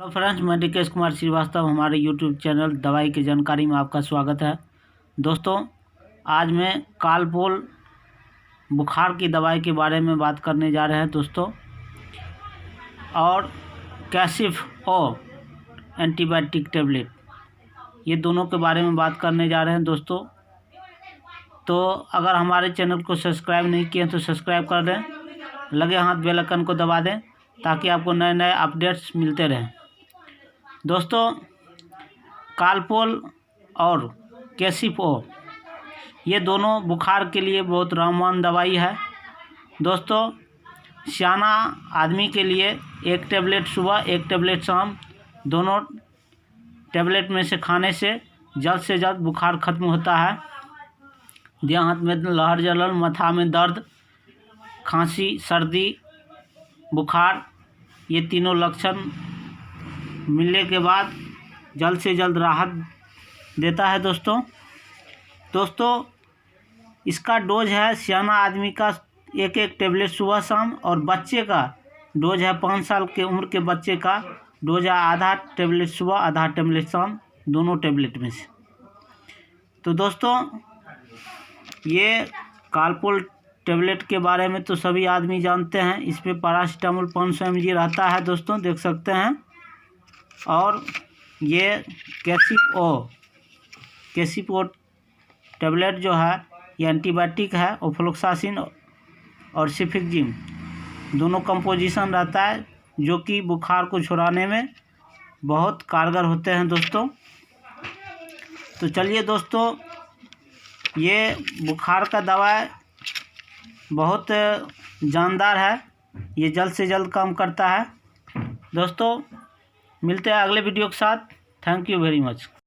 Hello friends, मैं डीकेश कुमार श्रीवास्तव। हमारे YouTube channel दवाई की जानकारी में आपका स्वागत है। दोस्तों, आज मैं कालपोल बुखार की दवाई के बारे में बात करने जा रहे हैं दोस्तों, और कैसिफ ओ एंटीबायोटिक टेबलेट, ये दोनों के बारे में बात करने जा रहे हैं दोस्तों। तो अगर हमारे चैनल को सब्सक्राइब नहीं किए तो सब्सक्राइब कर दें, लगे हाथ बेल आइकन को दबा दें ताकि आपको नए नए अपडेट्स मिलते रहें। दोस्तों, कालपोल और कैसिफ ओ, ये दोनों बुखार के लिए बहुत रामबाण दवाई है दोस्तों। सियाना आदमी के लिए एक टेबलेट सुबह एक टेबलेट शाम, दोनों टेबलेट में से खाने से जल्द से जल्द बुखार ख़त्म होता है। देह हाथ में लहर जलन, माथा में दर्द, खांसी, सर्दी, बुखार, ये तीनों लक्षण मिलने के बाद जल्द से जल्द राहत देता है दोस्तों। इसका डोज है सियाना आदमी का एक एक टेबलेट सुबह शाम, और बच्चे का डोज है 5 साल के उम्र के बच्चे का डोज है आधा टेबलेट सुबह आधा टेबलेट शाम, दोनों टेबलेट में से। तो दोस्तों, ये कालपोल टेबलेट के बारे में तो सभी आदमी जानते हैं। इसमें पैरासीटामोल 500 mg रहता है दोस्तों, देख सकते हैं। और ये कैसिफ ओ टेबलेट जो है ये एंटीबायोटिक है। ओफ्लोक्सासिन और सिफिक्जिम दोनों कंपोजिशन रहता है, जो कि बुखार को छुड़ाने में बहुत कारगर होते हैं दोस्तों। तो चलिए दोस्तों, ये बुखार का दवा बहुत जानदार है, ये जल्द से जल्द काम करता है दोस्तों। मिलते हैं अगले वीडियो के साथ। Thank you very much.